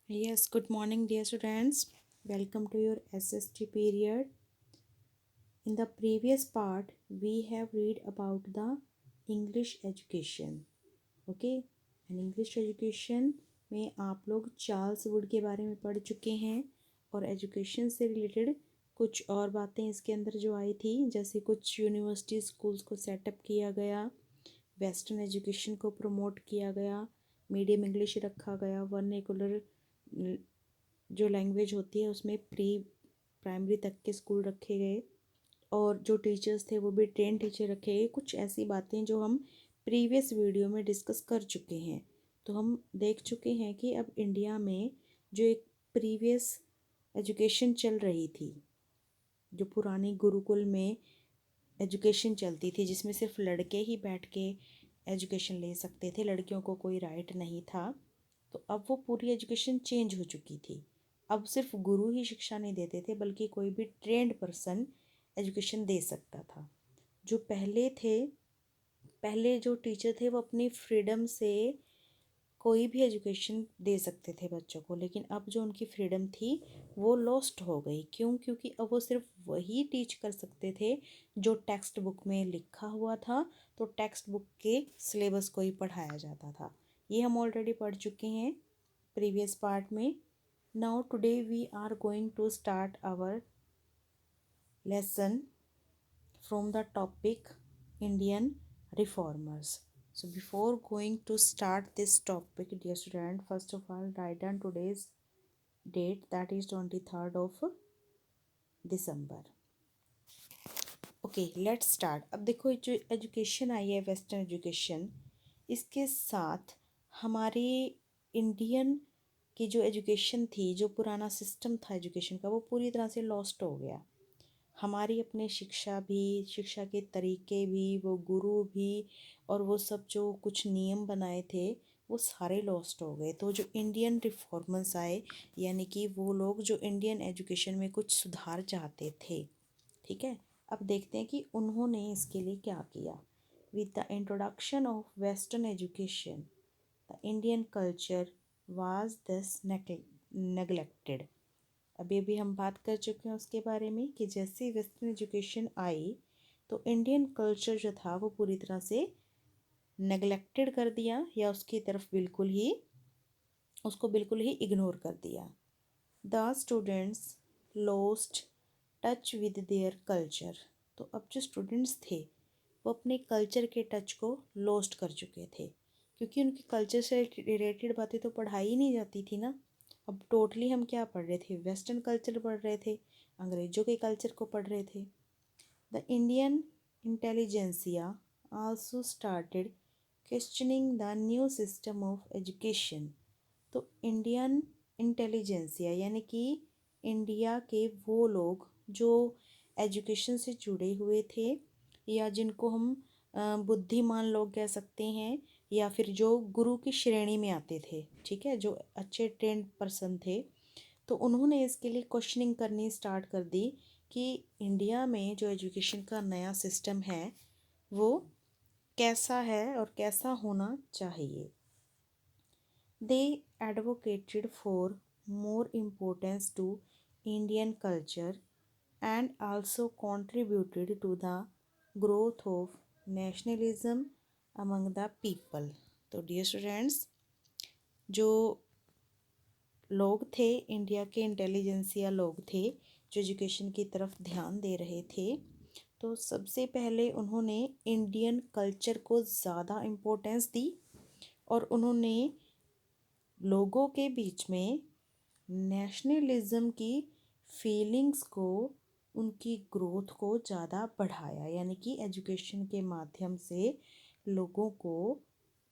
Yes, good morning, dear students. Welcome to your SST period. In the previous part, we have read about the English education. Okay, and English education में आप लोग Charles Wood के बारे में पढ़ चुके हैं और एजुकेशन से रिलेटेड कुछ और बातें इसके अंदर जो आई थी, जैसे कुछ यूनिवर्सिटी स्कूल्स को सेटअप किया गया, वेस्टर्न एजुकेशन को प्रमोट किया गया, मीडियम इंग्लिश रखा गया, वर्नाक्युलर जो लैंग्वेज होती है उसमें प्री प्राइमरी तक के स्कूल रखे गए और जो टीचर्स थे वो भी ट्रेन टीचर रखे गए। कुछ ऐसी बातें जो हम प्रीवियस वीडियो में डिस्कस कर चुके हैं। तो हम देख चुके हैं कि अब इंडिया में जो एक प्रीवियस एजुकेशन चल रही थी, जो पुरानी गुरुकुल में एजुकेशन चलती थी जिसमें सिर्फ लड़के ही बैठ के एजुकेशन ले सकते थे, लड़कियों को कोई राइट नहीं था। तो अब वो पूरी एजुकेशन चेंज हो चुकी थी। अब सिर्फ गुरु ही शिक्षा नहीं देते थे बल्कि कोई भी ट्रेंड पर्सन एजुकेशन दे सकता था। जो पहले जो टीचर थे वो अपनी फ्रीडम से कोई भी एजुकेशन दे सकते थे बच्चों को, लेकिन अब जो उनकी फ्रीडम थी वो लॉस्ट हो गई। क्यों? क्योंकि अब वो सिर्फ वही टीच कर सकते थे जो टेक्स्ट बुक में लिखा हुआ था, तो टेक्स्ट बुक के सिलेबस को ही पढ़ाया जाता था। ये हम ऑलरेडी पढ़ चुके हैं प्रीवियस पार्ट में। Now today we are going to start our lesson from the topic Indian reformers. So before going to start this topic, dear student, first of all write down today's date, that is 23rd of December. Okay let's start. अब देखो जो education I है western education, इसके साथ हमारी Indian की जो education थी, जो पुराना सिस्टम था एजुकेशन का, वो पूरी तरह से लॉस्ट हो गया। हमारी अपनी शिक्षा भी, शिक्षा के तरीके भी, वो गुरु भी और वो सब जो कुछ नियम बनाए थे वो सारे लॉस्ट हो गए। तो जो इंडियन रिफॉर्मर्स आए, यानी कि वो लोग जो इंडियन एजुकेशन में कुछ सुधार चाहते थे, ठीक है। अब देखते हैं कि उन्होंने इसके लिए क्या किया। With the introduction of western education the Indian culture was दस नेग्लेक्टेड। अभी अभी हम बात कर चुके हैं उसके बारे में कि जैसे वेस्टर्न एजुकेशन आई तो इंडियन कल्चर जो था वो पूरी तरह से नेग्लेक्टेड कर दिया, या उसको बिल्कुल ही इग्नोर कर दिया। The students lost touch with their culture. तो अब जो स्टूडेंट्स थे वो अपने कल्चर के टच को लॉस्ट कर चुके थे, क्योंकि उनके कल्चर से रिलेटेड बातें तो पढ़ाई ही नहीं जाती थी ना। अब टोटली हम क्या पढ़ रहे थे? वेस्टर्न कल्चर पढ़ रहे थे, अंग्रेजों के कल्चर को पढ़ रहे थे। The Indian intelligentsia also started questioning the new system of education. तो इंडियन इंटेलिजेंसिया यानी कि इंडिया के वो लोग जो एजुकेशन से जुड़े हुए थे, या जिनको हम बुद्धिमान लोग कह सकते हैं, या फिर जो गुरु की श्रेणी में आते थे, ठीक है, जो अच्छे ट्रेंड पर्सन थे, तो उन्होंने इसके लिए क्वेश्चनिंग करनी स्टार्ट कर दी कि इंडिया में जो एजुकेशन का नया सिस्टम है वो कैसा है और कैसा होना चाहिए। They advocated for more importance to Indian culture and also contributed to the growth of nationalism among the people। तो डियर स्टूडेंट्स, जो लोग थे इंडिया के इंटेलिजेंसिया लोग थे जो एजुकेशन की तरफ ध्यान दे रहे थे, तो सबसे पहले उन्होंने इंडियन कल्चर को ज़्यादा इम्पोर्टेंस दी और उन्होंने लोगों के बीच में नेशनलिज्म की फीलिंग्स को, उनकी ग्रोथ को ज़्यादा बढ़ाया। यानी कि एजुकेशन के माध्यम से लोगों को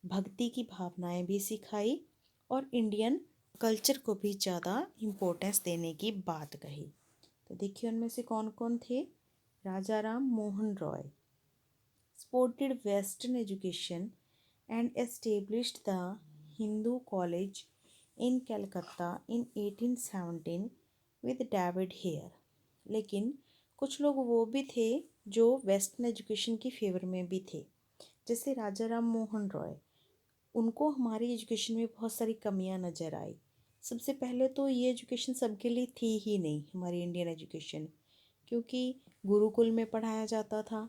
भक्ति की भावनाएं भी सिखाई और इंडियन कल्चर को भी ज़्यादा इम्पोर्टेंस देने की बात कही। तो देखिए उनमें से कौन कौन थे। राजा Ram Mohan Roy supported Western education and established the Hindu College in Calcutta in 1817 with David Hare। लेकिन कुछ लोग वो भी थे जो वेस्टर्न एजुकेशन की फेवर में भी थे, जैसे राजा राम मोहन रॉय। उनको हमारी एजुकेशन में बहुत सारी कमियां नज़र आई। सबसे पहले तो ये एजुकेशन सबके लिए थी ही नहीं, हमारी इंडियन एजुकेशन, क्योंकि गुरुकुल में पढ़ाया जाता था,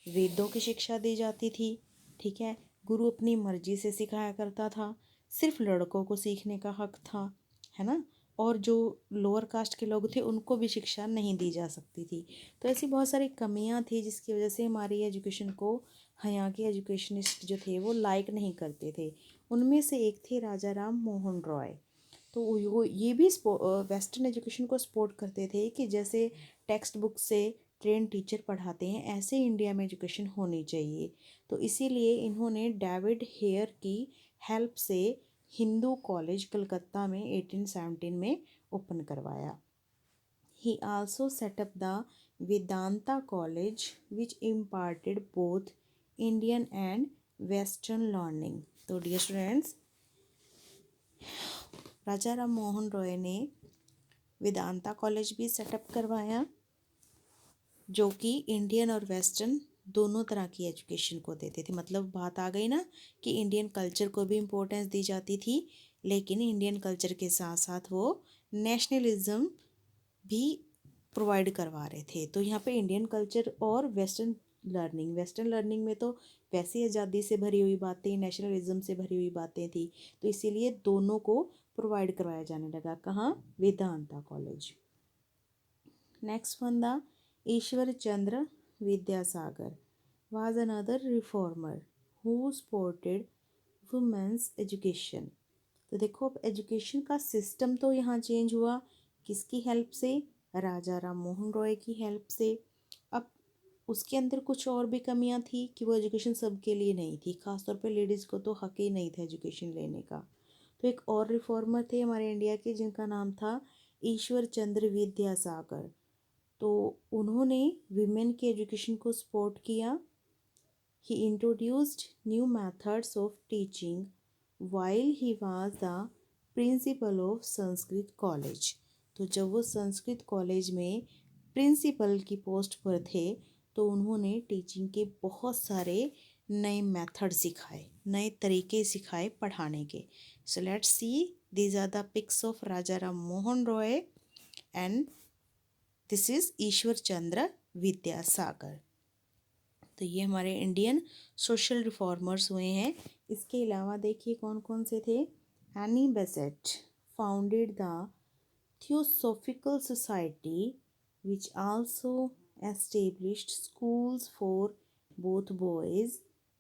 वेदों की शिक्षा दी जाती थी, ठीक है। गुरु अपनी मर्जी से सिखाया करता था, सिर्फ लड़कों को सीखने का हक था, है ना। और जो लोअर कास्ट के लोग थे उनको भी शिक्षा नहीं दी जा सकती थी। तो ऐसी बहुत सारी कमियां थी जिसकी वजह से हमारी एजुकेशन को यहाँ के एजुकेशनिस्ट जो थे वो लाइक नहीं करते थे। उनमें से एक थे राजा राम मोहन रॉय। तो वो ये भी वेस्टर्न एजुकेशन को सपोर्ट करते थे कि जैसे टेक्स्ट बुक से ट्रेन टीचर पढ़ाते हैं ऐसे इंडिया में एजुकेशन होनी चाहिए। तो इसीलिए इन्होंने डेविड हेयर की हेल्प से हिंदू कॉलेज कलकत्ता में 1817 में ओपन करवाया। ही also set up the Vedanta college which imparted both Indian and western learning. तो डियर स्टूडेंट्स, राजा राम मोहन रॉय ने वेदांता कॉलेज भी सेटअप करवाया जो कि इंडियन और वेस्टर्न दोनों तरह की एजुकेशन को देते थे। मतलब बात आ गई ना कि इंडियन कल्चर को भी इम्पोर्टेंस दी जाती थी, लेकिन इंडियन कल्चर के साथ साथ वो नेशनलिज्म भी प्रोवाइड करवा रहे थे। तो यहाँ पे इंडियन कल्चर और वेस्टर्न लर्निंग में तो वैसी आज़ादी से भरी हुई बातें, नेशनलिज्म से भरी हुई बातें थी, तो इसीलिए दोनों को प्रोवाइड करवाया जाने लगा। कहाँ? Vedanta college. Next one, the Ishwar Chandra Vidyasagar was another reformer who supported women's education। तो देखो अब एजुकेशन का सिस्टम तो यहाँ चेंज हुआ, किसकी हेल्प से? राजा राम मोहन रॉय की हेल्प से। अब उसके अंदर कुछ और भी कमियाँ थी कि वो एजुकेशन सबके लिए नहीं थी, खासतौर पे लेडीज़ को तो हक ही नहीं था एजुकेशन लेने का। तो एक और रिफॉर्मर थे हमारे इंडिया के जिनका नाम था ईश्वर चंद्र विद्यासागर। तो उन्होंने विमेन की एजुकेशन को सपोर्ट किया। He introduced new methods of teaching while he was the principal of Sanskrit college. तो जब वो संस्कृत कॉलेज में प्रिंसिपल की पोस्ट पर थे तो उन्होंने टीचिंग के बहुत सारे नए मेथड सिखाए, नए तरीके सिखाए पढ़ाने के। So let's see, these are the pics of Raja Ram Mohan Roy and this is Ishwar Chandra Vidyasagar. तो ये हमारे इंडियन सोशल रिफॉर्मर्स हुए हैं। इसके अलावा देखिए कौन कौन से थे। Annie Besant founded the theosophical society which also established schools for both boys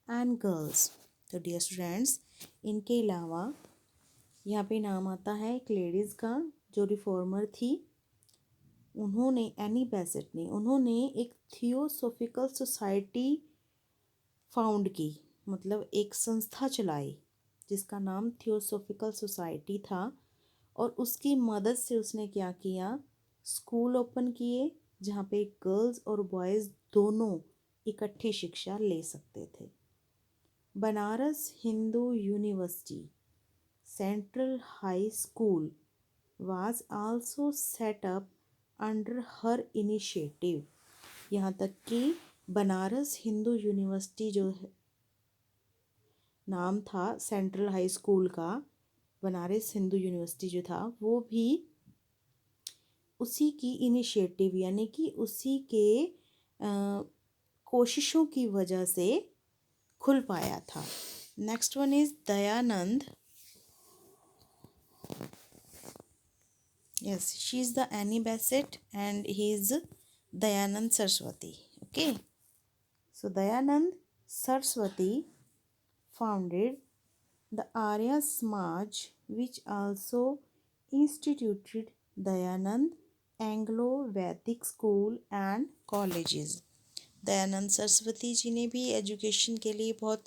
and girls. तो डियर स्टूडेंट्स, इनके अलावा यहाँ पे नाम आता है एक लेडीज़ का जो रिफॉर्मर थी। उन्होंने, एनी बेसेंट ने, उन्होंने एक थियोसॉफिकल सोसाइटी फाउंड की, मतलब एक संस्था चलाई जिसका नाम थियोसॉफिकल सोसाइटी था। और उसकी मदद से उसने क्या किया? स्कूल ओपन किए जहाँ पे गर्ल्स और बॉयज़ दोनों इकट्ठी शिक्षा ले सकते थे। Banaras Hindu university central high school was also set up under her initiative। यहाँ तक कि बनारस हिंदू यूनिवर्सिटी जो नाम था सेंट्रल हाई स्कूल का, बनारस हिंदू यूनिवर्सिटी जो था वो भी उसी की इनिशिएटिव यानी कि उसी के कोशिशों की वजह से खुल पाया था। Next one is Dayanand. Yes, she is the Annie Bassett and he is Dayanand Saraswati. Okay. So Dayanand Saraswati founded the Arya Samaj which also instituted Dayanand Anglo-Vedic School and colleges। Dayanand Saraswati ji ने भी एजुकेशन के लिए बहुत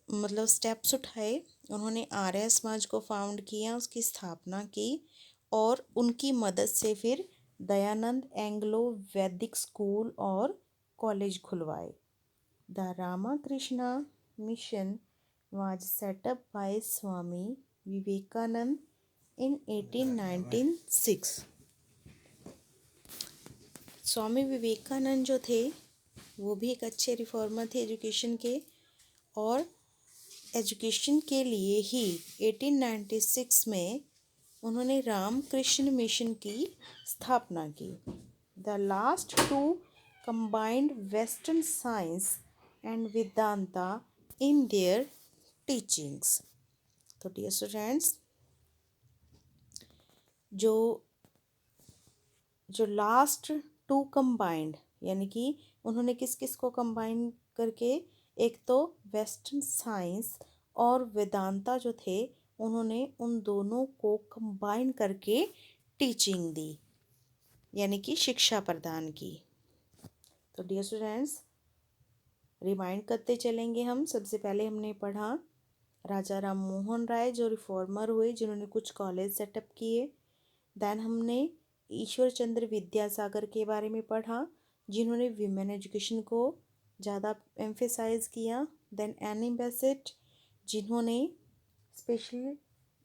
मतलब steps उठाए। उन्होंने आर्य समाज को found किया, उसकी स्थापना की और उनकी मदद से फिर दयानंद एंग्लो वैदिक स्कूल और कॉलेज खुलवाए। The Ramakrishna mission was set up by Swami Vivekananda in 1896। Swami Vivekananda जो थे वो भी एक अच्छे रिफॉर्मर थे एजुकेशन के, और एजुकेशन के लिए ही 1896 में उन्होंने रामकृष्ण मिशन की स्थापना की। The last two combined Western science and Vedanta in their teachings। तो डियर स्टूडेंट्स, जो जो लास्ट टू कंबाइंड, यानी कि उन्होंने किस किस को कंबाइन करके, एक तो वेस्टर्न साइंस और वेदांता जो थे, उन्होंने उन दोनों को कंबाइन करके टीचिंग दी, यानी कि शिक्षा प्रदान की। तो डियर स्टूडेंट्स, रिमाइंड करते चलेंगे हम। सबसे पहले हमने पढ़ा राजा राम मोहन राय जो रिफॉर्मर हुए, जिन्होंने कुछ कॉलेज सेटअप किए। देन हमने ईश्वर चंद्र विद्यासागर के बारे में पढ़ा, जिन्होंने विमेन एजुकेशन को ज़्यादा एम्फेसाइज किया। देन एनी बेसेंट, जिन्होंने स्पेशली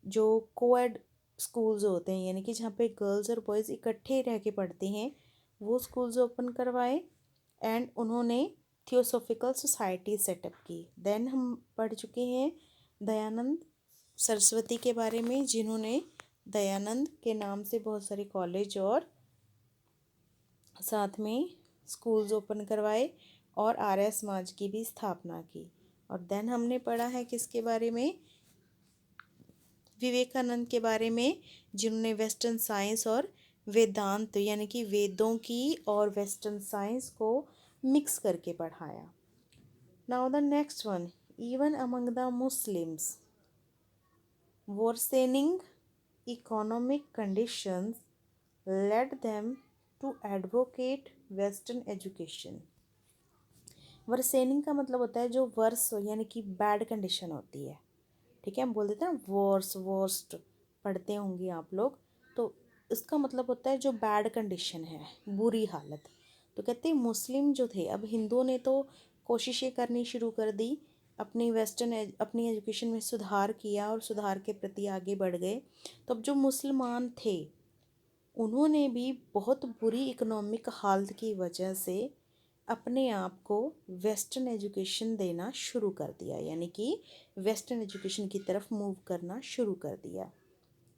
जो कोएड स्कूल्स होते हैं, यानी कि जहाँ पे गर्ल्स और बॉयज़ इकट्ठे रह के पढ़ते हैं, वो स्कूल्स ओपन करवाए। एंड उन्होंने थियोसॉफिकल सोसाइटी सेटअप की। देन हम पढ़ चुके हैं दयानंद सरस्वती के बारे में, जिन्होंने दयानंद के नाम से बहुत सारे कॉलेज और साथ में स्कूल्स ओपन करवाए और आर्य समाज की भी स्थापना की। और देन हमने पढ़ा है किसके बारे में, विवेकानंद के बारे में, जिन्होंने वेस्टर्न साइंस और वेदांत यानी कि वेदों की और वेस्टर्न साइंस को मिक्स करके पढ़ाया। Now the next one, even among the Muslims worsening economic conditions led them to advocate western education। वर्सेनिंग का मतलब होता है जो वर्स यानी कि बैड कंडीशन होती है, ठीक है। हम बोल देते हैं ना वर्स, वर्स्ट पढ़ते होंगे आप लोग, तो इसका मतलब होता है जो बैड कंडीशन है, बुरी हालत। तो कहते हैं मुस्लिम जो थे, अब हिंदुओं ने तो कोशिशें करनी शुरू कर दी, अपनी एजुकेशन में सुधार किया और सुधार के प्रति आगे बढ़ गए। तो अब जो मुसलमान थे, उन्होंने भी बहुत बुरी इकोनॉमिक हालत की वजह से अपने आप को वेस्टर्न एजुकेशन देना शुरू कर दिया, यानी कि वेस्टर्न एजुकेशन की तरफ मूव करना शुरू कर दिया।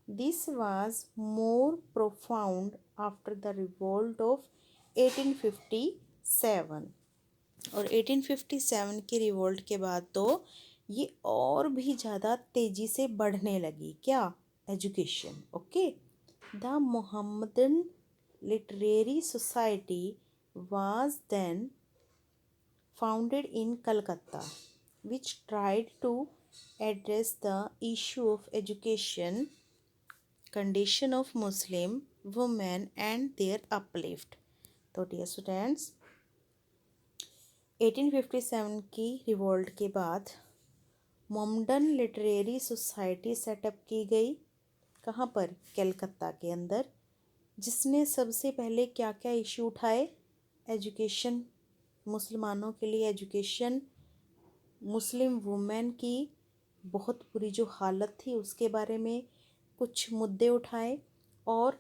This was more profound after the revolt of 1857। और 1857 की रिवोल्ट के बाद तो ये और भी ज़्यादा तेज़ी से बढ़ने लगी, क्या, education. Okay, the Mohammedan literary society was then founded in Calcutta, which tried to address the issue of education condition of Muslim women and their uplift। तो डियर स्टूडेंट्स, 1857 की रिवोल्ट के बाद मोमडन लिटरेरी सोसाइटी सेटअप की गई, कहाँ पर, कलकत्ता के अंदर, जिसने सबसे पहले क्या क्या इशू उठाए, एजुकेशन, मुसलमानों के लिए एजुकेशन, मुस्लिम वुमेन की बहुत बुरी जो हालत थी उसके बारे में कुछ मुद्दे उठाए, और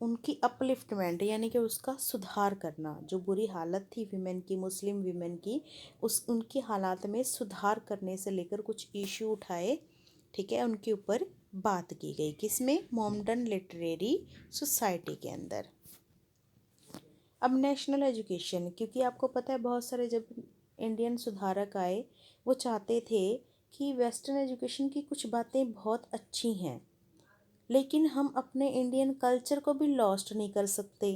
उनकी अपलिफ्टमेंट यानी कि उसका सुधार करना, जो बुरी हालत थी विमेन की, मुस्लिम विमेन की, उनकी हालात में सुधार करने से लेकर कुछ इशू उठाए, ठीक है, उनके ऊपर बात की गई, किसमें, मोमडन लिटरेरी सोसाइटी के अंदर। अब नेशनल एजुकेशन, क्योंकि आपको पता है बहुत सारे जब इंडियन सुधारक आए, वो चाहते थे कि वेस्टर्न एजुकेशन की कुछ बातें बहुत अच्छी हैं, लेकिन हम अपने इंडियन कल्चर को भी लॉस्ट नहीं कर सकते,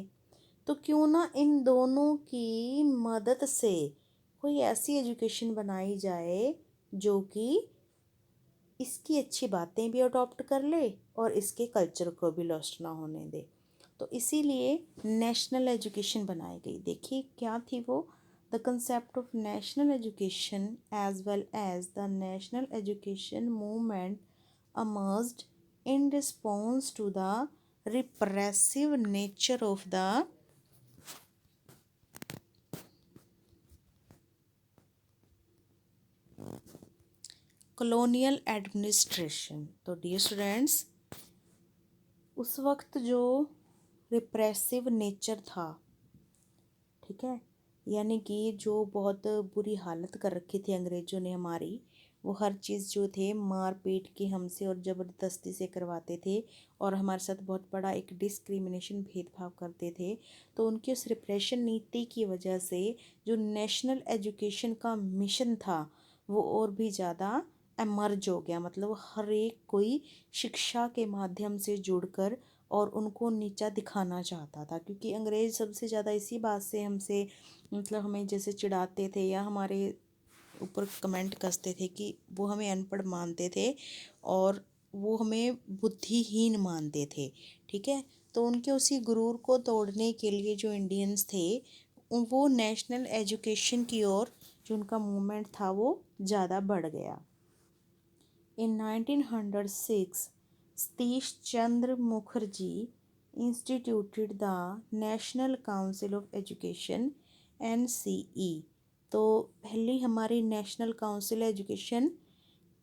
तो क्यों ना इन दोनों की मदद से कोई ऐसी एजुकेशन बनाई जाए जो कि इसकी अच्छी बातें भी अडॉप्ट कर ले और इसके कल्चर को भी लॉस्ट ना होने दे। तो इसीलिए नेशनल एजुकेशन बनाई गई। देखिए क्या थी वो, the concept of national education as well as the national education movement emerged in response to the repressive nature of the colonial administration। तो डियर स्टूडेंट्स, उस वक्त जो रिप्रेसिव नेचर था, ठीक है, यानी कि जो बहुत बुरी हालत कर रखी थी अंग्रेज़ों ने हमारी, वो हर चीज़ जो थे मार पीट के हमसे और ज़बरदस्ती से करवाते थे और हमारे साथ बहुत बड़ा एक डिस्क्रिमिनेशन भेदभाव करते थे। तो उनकी उस रिप्रेशन नीति की वजह से जो नेशनल एजुकेशन का मिशन था वो और भी ज़्यादा एमर्ज हो गया। मतलब हर एक कोई शिक्षा के माध्यम से जुड़कर और उनको नीचा दिखाना चाहता था, क्योंकि अंग्रेज़ सबसे ज़्यादा इसी बात से हमसे मतलब हमें जैसे चिढ़ाते थे या हमारे ऊपर कमेंट कसते थे कि वो हमें अनपढ़ मानते थे और वो हमें बुद्धिहीन मानते थे। ठीक है, तो उनके उसी गुरूर को तोड़ने के लिए जो इंडियंस थे वो नेशनल एजुकेशन की ओर जो उनका मूवमेंट था वो ज़्यादा बढ़ गया। In 1906, Satish Chandra Mukherjee instituted the National Council of Education NCE। तो पहली हमारी नेशनल काउंसिल एजुकेशन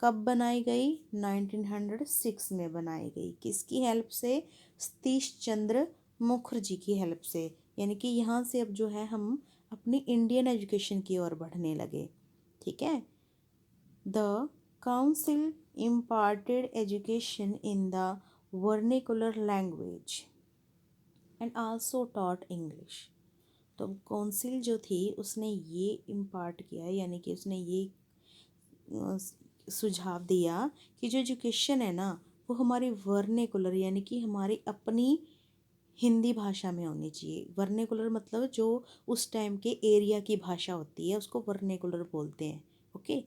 कब बनाई गई? 1906 में बनाई गई। किसकी हेल्प से? सतीश चंद्र मुखर्जी की हेल्प से। यानी कि यहाँ से अब जो है हम अपनी इंडियन एजुकेशन की ओर बढ़ने लगे। ठीक है। The council imparted education in the vernacular language and also taught English। तो काउंसिल जो थी उसने ये इम्पार्ट किया, यानी कि उसने ये सुझाव दिया कि जो एजुकेशन है ना वो हमारी वर्नेकुलर यानी कि हमारी अपनी हिंदी भाषा में होनी चाहिए। वर्नेकुलर मतलब जो उस टाइम के एरिया की भाषा होती है उसको वर्नेकुलर बोलते हैं। ओके,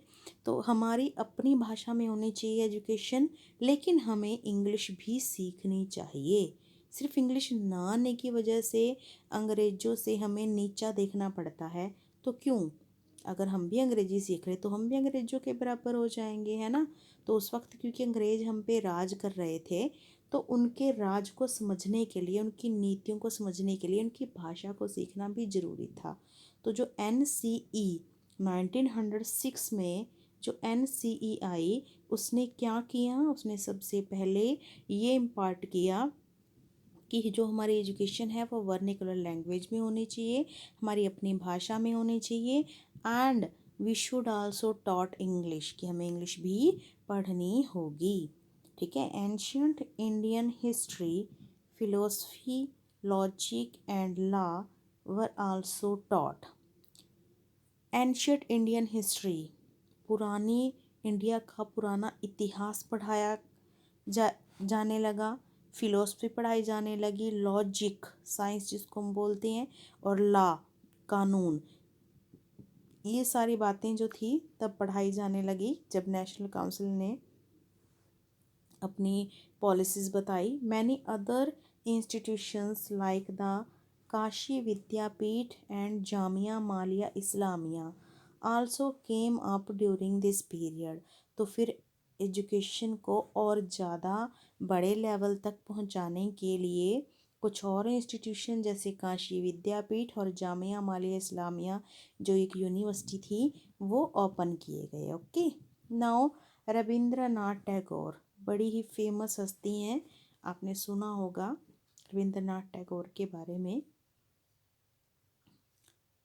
तो हमारी अपनी भाषा में होनी चाहिए एजुकेशन, लेकिन हमें इंग्लिश भी सीखनी चाहिए। सिर्फ इंग्लिश ना आने की वजह से अंग्रेज़ों से हमें नीचा देखना पड़ता है, तो क्यों? अगर हम भी अंग्रेजी सीख रहे तो हम भी अंग्रेज़ों के बराबर हो जाएंगे, है ना। तो उस वक्त क्योंकि अंग्रेज़ हम पे राज कर रहे थे तो उनके राज को समझने के लिए, उनकी नीतियों को समझने के लिए उनकी भाषा को सीखना भी ज़रूरी था। तो जो NCE 1906 में जो NCE आई उसने क्या किया? उसने सबसे पहले ये इम्पार्ट किया कि जो हमारी एजुकेशन है वो वर्निकुलर लैंग्वेज में होनी चाहिए, हमारी अपनी भाषा में होनी चाहिए। And we should also taught English, कि हमें इंग्लिश भी पढ़नी होगी। ठीक है। Ancient Indian history, philosophy, logic and law were also taught. Ancient Indian history, पुरानी इंडिया का पुराना इतिहास पढ़ाया जाने लगा। फिलोसफी पढ़ाई जाने लगी, लॉजिक साइंस जिसको हम बोलते हैं, और लॉ कानून, ये सारी बातें जो थी तब पढ़ाई जाने लगी जब नेशनल काउंसिल ने अपनी पॉलिसीज़ बताई। Many other institutions like the Kashi Vidyapith and Jamia Millia Islamia also came up during this period. तो फिर एजुकेशन को और ज़्यादा बड़े लेवल तक पहुंचाने के लिए कुछ और इंस्टीट्यूशन जैसे काशी विद्यापीठ और जामिया मालिया इस्लामिया जो एक यूनिवर्सिटी थी वो ओपन किए गए। ओके, नाउ रविंद्रनाथ टैगोर बड़ी ही फेमस हस्ती हैं, आपने सुना होगा रविंद्रनाथ टैगोर के बारे में।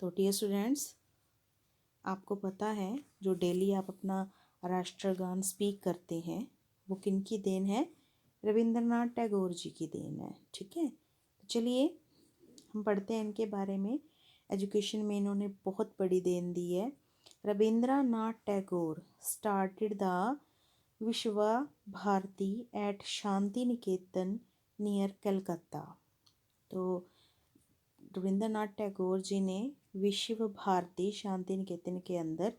तो डियर स्टूडेंट्स, आपको पता है जो डेली आप अपना राष्ट्रगान स्पीक करते हैं वो किनकी देन है? रविंद्रनाथ टैगोर जी की देन है। ठीक है, तो चलिए हम पढ़ते हैं इनके बारे में। एजुकेशन में इन्होंने बहुत बड़ी देन दी है। रविंद्रनाथ टैगोर स्टार्टेड द विश्वा भारती एट शांति निकेतन नियर कलकत्ता। तो रविंद्रनाथ टैगोर जी ने विश्व भारती शांति निकेतन के अंदर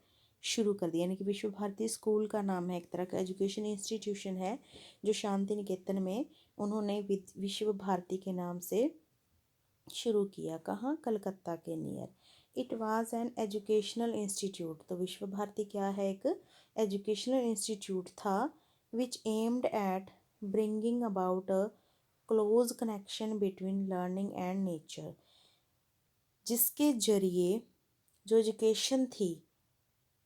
शुरू कर दिया, यानी कि विश्व भारती स्कूल का नाम है, एक तरह का एजुकेशन इंस्टीट्यूशन है जो शांति निकेतन में उन्होंने विश्व भारती के नाम से शुरू किया। कहाँ? कलकत्ता के नियर। It was an educational institute. तो विश्व भारती क्या है? एक एजुकेशनल इंस्टीट्यूट था which aimed at bringing about a close connection between learning and nature, जिसके जरिए जो एजुकेशन थी,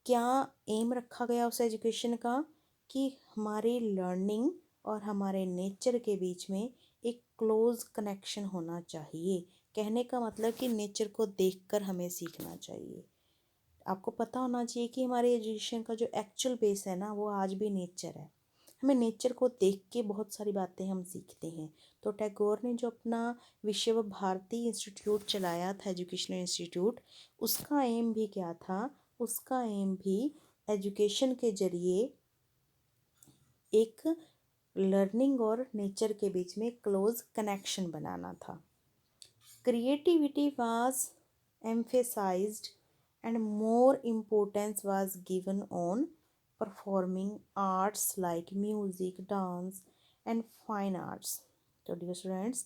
क्या एम रखा गया उस एजुकेशन का? कि हमारे लर्निंग और हमारे नेचर के बीच में एक क्लोज कनेक्शन होना चाहिए। कहने का मतलब कि नेचर को देखकर हमें सीखना चाहिए। आपको पता होना चाहिए कि हमारे एजुकेशन का जो एक्चुअल बेस है ना वो आज भी नेचर है। हमें नेचर को देख के बहुत सारी बातें हम सीखते हैं। तो टैगोर ने जो अपना विश्व भारती इंस्टीट्यूट चलाया था, एजुकेशनल इंस्टीट्यूट, उसका एम भी क्या था? उसका एम भी एजुकेशन के जरिए एक लर्निंग और नेचर के बीच में क्लोज कनेक्शन बनाना था। Creativity was emphasized and more importance was given on performing arts like music, dance and fine arts. तो डियर स्टूडेंट्स,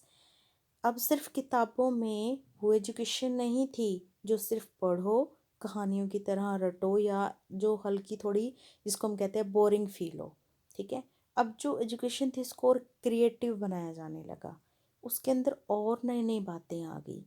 अब सिर्फ किताबों में वो एजुकेशन नहीं थी जो सिर्फ पढ़ो, कहानियों की तरह रटो, या जो हल्की थोड़ी जिसको हम कहते हैं बोरिंग फील हो। ठीक है, अब जो एजुकेशन थी इसको और क्रिएटिव बनाया जाने लगा, उसके अंदर और नई नई बातें आ गई।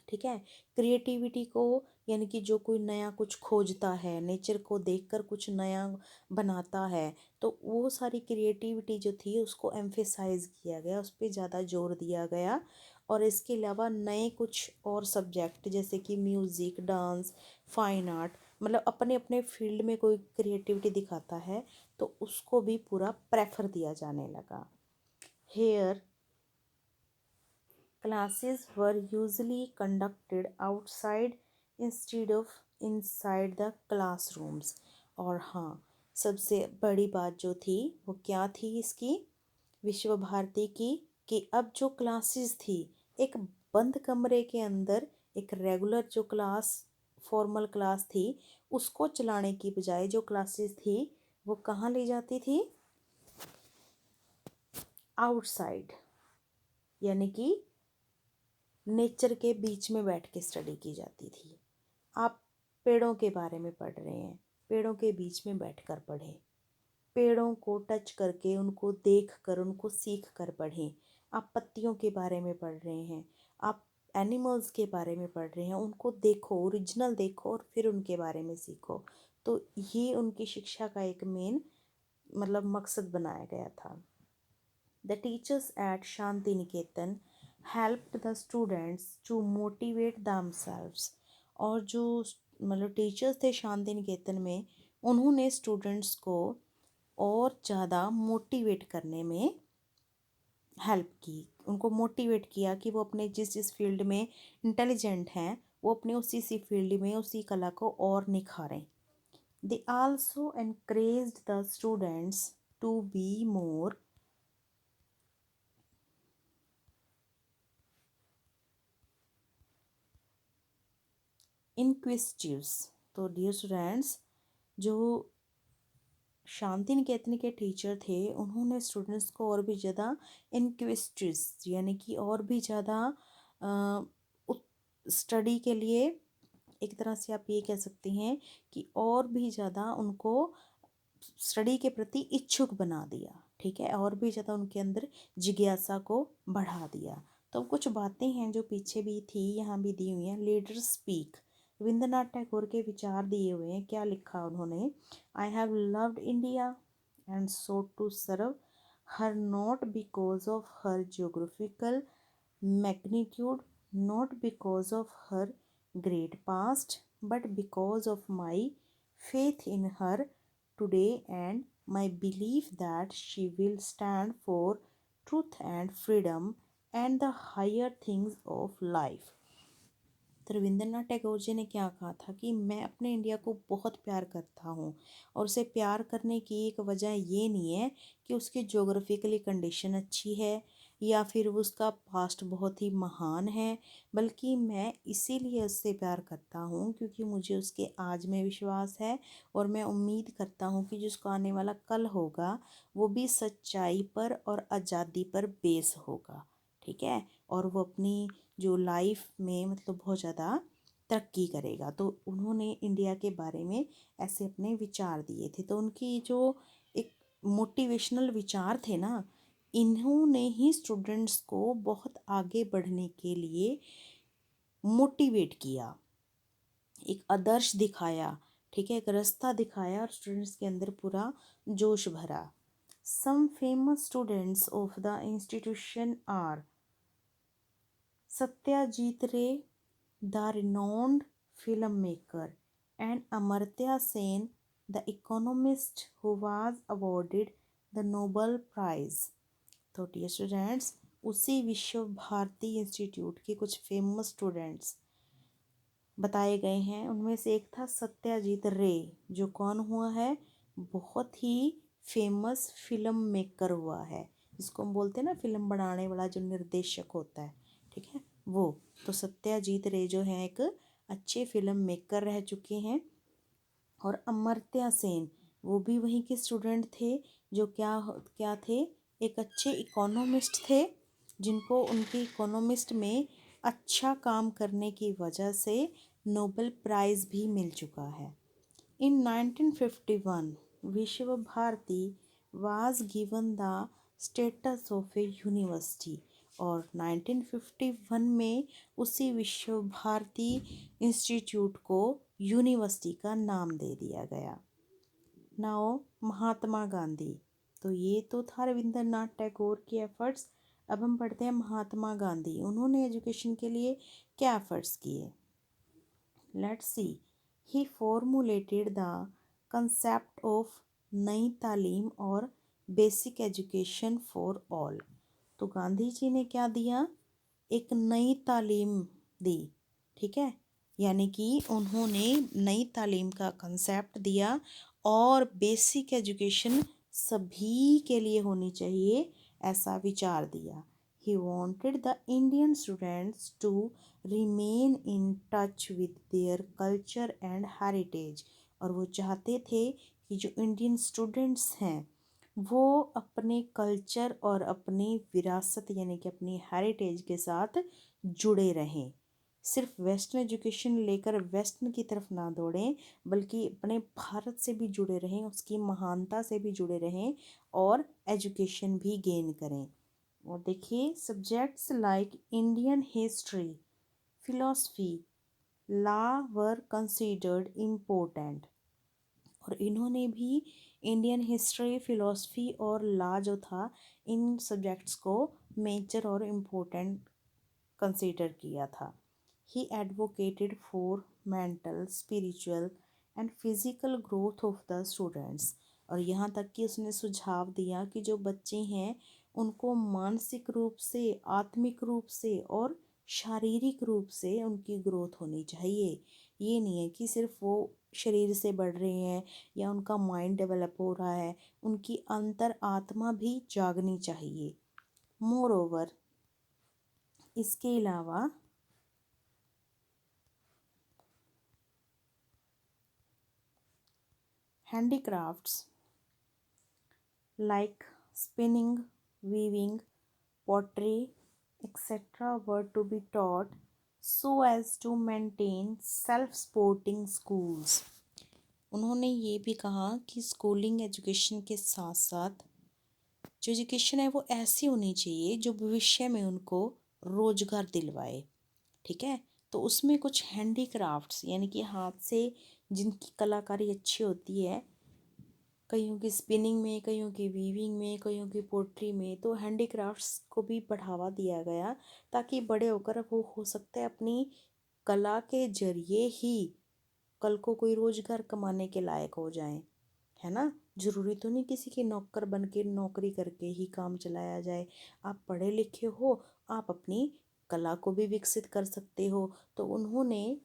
ठीक है, क्रिएटिविटी को, यानी कि जो कोई नया कुछ खोजता है, नेचर को देखकर कुछ नया बनाता है, तो वो सारी क्रिएटिविटी जो थी उसको एम्फेसाइज किया गया, उस पर ज़्यादा जोर दिया गया। और इसके अलावा नए कुछ और सब्जेक्ट जैसे कि म्यूज़िक, डांस, फाइन आर्ट, मतलब अपने अपने फील्ड में कोई क्रिएटिविटी दिखाता है तो उसको भी पूरा प्रेफर दिया जाने लगा। Here classes were usually conducted outside instead of inside the classrooms। और हाँ, सबसे बड़ी बात जो थी वो क्या थी इसकी, विश्व भारती की, कि अब जो क्लासेस थी एक बंद कमरे के अंदर, एक रेगुलर जो क्लास, फॉर्मल क्लास थी, उसको चलाने की बजाय जो क्लासेस थी वो कहाँ ली जाती थी? आउटसाइड, यानी कि नेचर के बीच में बैठ के स्टडी की जाती थी। आप पेड़ों के बारे में पढ़ रहे हैं, पेड़ों के बीच में बैठकर पढ़ें, पेड़ों को टच करके, उनको देख कर, उनको सीख कर पढ़ें। आप पत्तियों के बारे में पढ़ रहे हैं, आप एनिमल्स के बारे में पढ़ रहे हैं, उनको देखो, ओरिजिनल देखो और फिर उनके बारे में सीखो। तो ये उनकी शिक्षा का एक मेन मतलब मकसद बनाया गया था। The teachers at Shanti Niketan helped the students to motivate themselves। और जो मतलब टीचर्स थे शांति निकेतन में, उन्होंने स्टूडेंट्स को और ज़्यादा मोटिवेट करने में हेल्प की, उनको मोटिवेट किया कि वो अपने जिस जिस फील्ड में इंटेलिजेंट हैं वो अपने उसी सी फील्ड में उसी कला को और निखारें। They also encouraged the students to be more इनक्विजिटिव्स। तो डियर स्टूडेंट्स, जो शांति निकेतन के टीचर थे उन्होंने स्टूडेंट्स को और भी ज़्यादा इनक्विजिटिव्स, यानी कि और भी ज़्यादा स्टडी के लिए, एक तरह से आप ये कह सकते हैं कि और भी ज़्यादा उनको स्टडी के प्रति इच्छुक बना दिया। ठीक है, और भी ज़्यादा उनके अंदर जिज्ञासा को बढ़ा दिया। तो कुछ बातें हैं जो पीछे भी थी, यहाँ भी दी हुई हैं। लीडर स्पीक, रविंद्रनाथ टैगोर के विचार दिए हुए हैं। क्या लिखा उन्होंने? I have loved India and so to serve her, not because of her geographical magnitude, not because of her great past, but because of my faith in her today and my belief that she will stand for truth and freedom and the higher things of life। तो रविंद्रनाथ टैगोर जी ने क्या कहा था कि मैं अपने India को बहुत प्यार करता हूँ, और उसे प्यार करने की एक वजह ये नहीं है कि उसकी जोग्राफिकली कंडीशन अच्छी है या फिर उसका पास्ट बहुत ही महान है, बल्कि मैं इसीलिए उससे प्यार करता हूँ क्योंकि मुझे उसके आज में विश्वास है और मैं उम्मीद करता हूँ कि जिसका आने वाला कल होगा वो भी सच्चाई पर और आज़ादी पर बेस होगा। ठीक है, और वो अपनी जो लाइफ में मतलब बहुत ज़्यादा तरक्की करेगा। तो उन्होंने इंडिया के बारे में ऐसे अपने विचार दिए थे। तो उनकी जो एक मोटिवेशनल विचार थे ना, इन्होंने ही स्टूडेंट्स को बहुत आगे बढ़ने के लिए मोटिवेट किया, एक आदर्श दिखाया। ठीक है, एक रास्ता दिखाया और स्टूडेंट्स के अंदर पूरा जोश भरा। Some famous students of the institution are Satyajit Ray, the renowned film maker, and Amartya Sen, the economist who was awarded the Nobel Prize. तो डियर स्टूडेंट्स, उसी विश्व भारती इंस्टीट्यूट के कुछ फेमस स्टूडेंट्स बताए गए हैं। उनमें से एक था सत्यजीत रे, जो कौन हुआ है, बहुत ही फेमस फिल्म मेकर हुआ है, जिसको हम बोलते हैं ना फिल्म बनाने वाला जो निर्देशक होता है, ठीक है वो। तो सत्यजीत रे जो है एक अच्छे फिल्म मेकर रह चुके हैं। और अमर्त्य सेन, वो भी वहीं के स्टूडेंट थे, जो क्या क्या थे, एक अच्छे इकोनॉमिस्ट थे, जिनको उनके इकोनॉमिस्ट में अच्छा काम करने की वजह से नोबेल प्राइज़ भी मिल चुका है। In 1951 Vishwa Bharati was given the status of a university, और 1951 में उसी विश्व भारती इंस्टीट्यूट को यूनिवर्सिटी का नाम दे दिया गया। नाउ महात्मा गांधी, तो ये तो था रविंद्रनाथ टैगोर की एफर्ट्स। अब हम पढ़ते हैं महात्मा गांधी, उन्होंने एजुकेशन के लिए क्या एफर्ट्स किए। Let's see, he formulated the concept of नई तालीम और बेसिक एजुकेशन फॉर ऑल। तो गांधी जी ने क्या दिया, एक नई तालीम दी, ठीक है, यानी कि उन्होंने नई तालीम का कंसेप्ट दिया और बेसिक एजुकेशन सभी के लिए होनी चाहिए, ऐसा विचार दिया। He wanted the Indian students to remain in touch with their culture and heritage, और वो चाहते थे कि जो इंडियन स्टूडेंट्स हैं वो अपने कल्चर और अपनी विरासत यानी कि अपनी हेरिटेज के साथ जुड़े रहें। सिर्फ वेस्टर्न एजुकेशन लेकर वेस्टर्न की तरफ ना दौड़ें, बल्कि अपने भारत से भी जुड़े रहें, उसकी महानता से भी जुड़े रहें और एजुकेशन भी गेन करें। और देखिए, subjects like Indian history, philosophy, law were considered important, और इन्होंने भी इंडियन हिस्ट्री, फिलॉसफी और लॉ जो था, इन सब्जेक्ट्स को मेजर और इम्पोर्टेंट कंसीडर किया था। He advocated for mental, spiritual and physical growth of the students, और यहाँ तक कि उसने सुझाव दिया कि जो बच्चे हैं उनको मानसिक रूप से, आत्मिक रूप से और शारीरिक रूप से उनकी ग्रोथ होनी चाहिए। ये नहीं है कि सिर्फ वो शरीर से बढ़ रहे हैं या उनका माइंड डेवलप हो रहा है, उनकी अंतर आत्मा भी जागनी चाहिए। मोर ओवर, इसके अलावा handicrafts like spinning, weaving, pottery, etc. were to be taught so as to maintain self-supporting schools. उन्होंने ये भी कहा कि स्कूलिंग एजुकेशन के साथ साथ जो एजुकेशन है वो ऐसी होनी चाहिए जो भविष्य में उनको रोजगार दिलवाए, ठीक है। तो उसमें कुछ हैंडीक्राफ्ट्स यानी कि हाथ से जिनकी कलाकारी अच्छी होती है, कईयों की स्पिनिंग में, कईयों की वीविंग में, कईयों की पोट्री में, तो हैंडीक्राफ्ट्स को भी बढ़ावा दिया गया, ताकि बड़े होकर वो हो सकता है अपनी कला के जरिए ही कल को कोई रोजगार कमाने के लायक हो जाएं, है ना। ज़रूरी तो नहीं किसी के नौकर बन के नौकरी करके ही काम चलाया जाए। आप पढ़े लिखे हो, आप अपनी कला को भी विकसित कर सकते हो। तो उन्होंने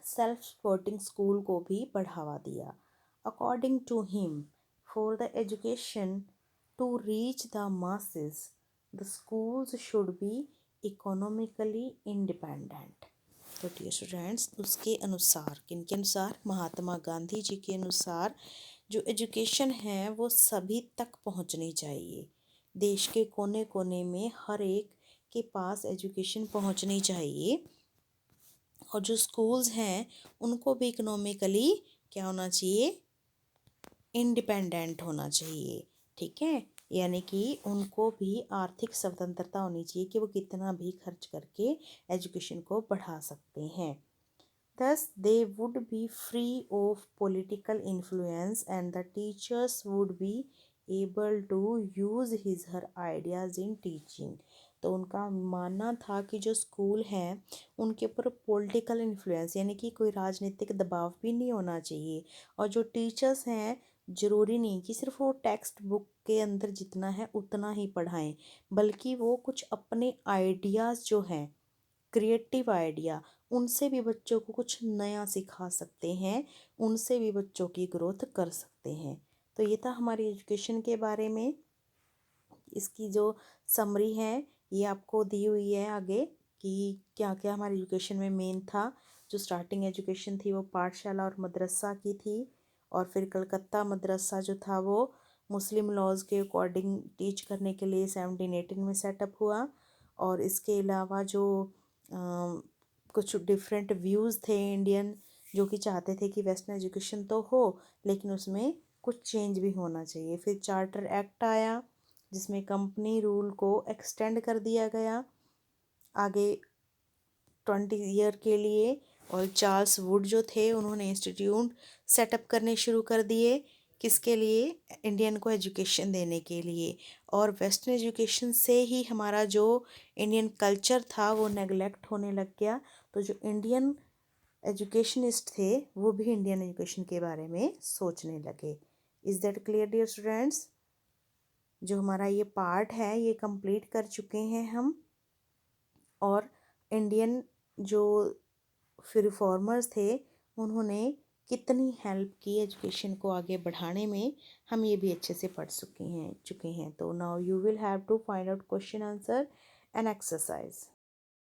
सेल्फ सपोर्टिंग स्कूल को भी बढ़ावा दिया। According to him, for the education to reach the masses, the schools should be economically independent. तो डियर स्टूडेंट्स, उसके अनुसार, किनके अनुसार, महात्मा गांधी जी के अनुसार, जो एजुकेशन है वो सभी तक पहुंचनी चाहिए। देश के कोने कोने में हर एक के पास एजुकेशन पहुंचनी चाहिए, और जो स्कूल्स हैं उनको भी इकोनॉमिकली क्या होना चाहिए, इंडिपेंडेंट होना चाहिए, ठीक है। यानी कि उनको भी आर्थिक स्वतंत्रता होनी चाहिए कि वो कितना भी खर्च करके एजुकेशन को बढ़ा सकते हैं। Thus, they would be free of political influence and the teachers would be able to use his her ideas in teaching. तो उनका मानना था कि जो स्कूल हैं उनके ऊपर पॉलिटिकल इन्फ्लुएंस यानी कि कोई राजनीतिक दबाव भी नहीं होना चाहिए, और जो टीचर्स हैं ज़रूरी नहीं कि सिर्फ वो टेक्स्ट बुक के अंदर जितना है उतना ही पढ़ाएं, बल्कि वो कुछ अपने आइडियाज़ जो हैं, क्रिएटिव आइडिया, उनसे भी बच्चों को कुछ नया सिखा सकते हैं, उनसे भी बच्चों की ग्रोथ कर सकते हैं। तो ये था हमारी एजुकेशन के बारे में। इसकी जो समरी है ये आपको दी हुई है आगे कि क्या क्या हमारी एजुकेशन में मेन था। जो स्टार्टिंग एजुकेशन थी वो पाठशाला और मदरसा की थी, और फिर कलकत्ता मदरसा जो था वो मुस्लिम लॉज के अकॉर्डिंग टीच करने के लिए 1718 में सेटअप हुआ। और इसके अलावा जो कुछ डिफरेंट व्यूज़ थे इंडियन, जो कि चाहते थे कि वेस्टर्न एजुकेशन तो हो लेकिन उसमें कुछ चेंज भी होना चाहिए। फिर चार्टर एक्ट आया जिसमें कंपनी रूल को एक्सटेंड कर दिया गया आगे 20 ईयर के लिए। और चार्ल्स वुड जो थे उन्होंने इंस्टीट्यूट सेटअप करने शुरू कर दिए, किसके लिए? इंडियन को एजुकेशन देने के लिए। और वेस्टर्न एजुकेशन से ही हमारा जो इंडियन कल्चर था वो नेगलेक्ट होने लग गया। तो जो इंडियन एजुकेशनिस्ट थे वो भी इंडियन एजुकेशन के बारे में सोचने लगे। Is that clear dear students? जो हमारा ये पार्ट है ये कंप्लीट कर चुके हैं हम। और इंडियन जो फिर रिफॉर्मर्स थे उन्होंने कितनी हेल्प की एजुकेशन को आगे बढ़ाने में, हम ये भी अच्छे से पढ़ चुके हैं। तो now you will have to find out question answer and exercise.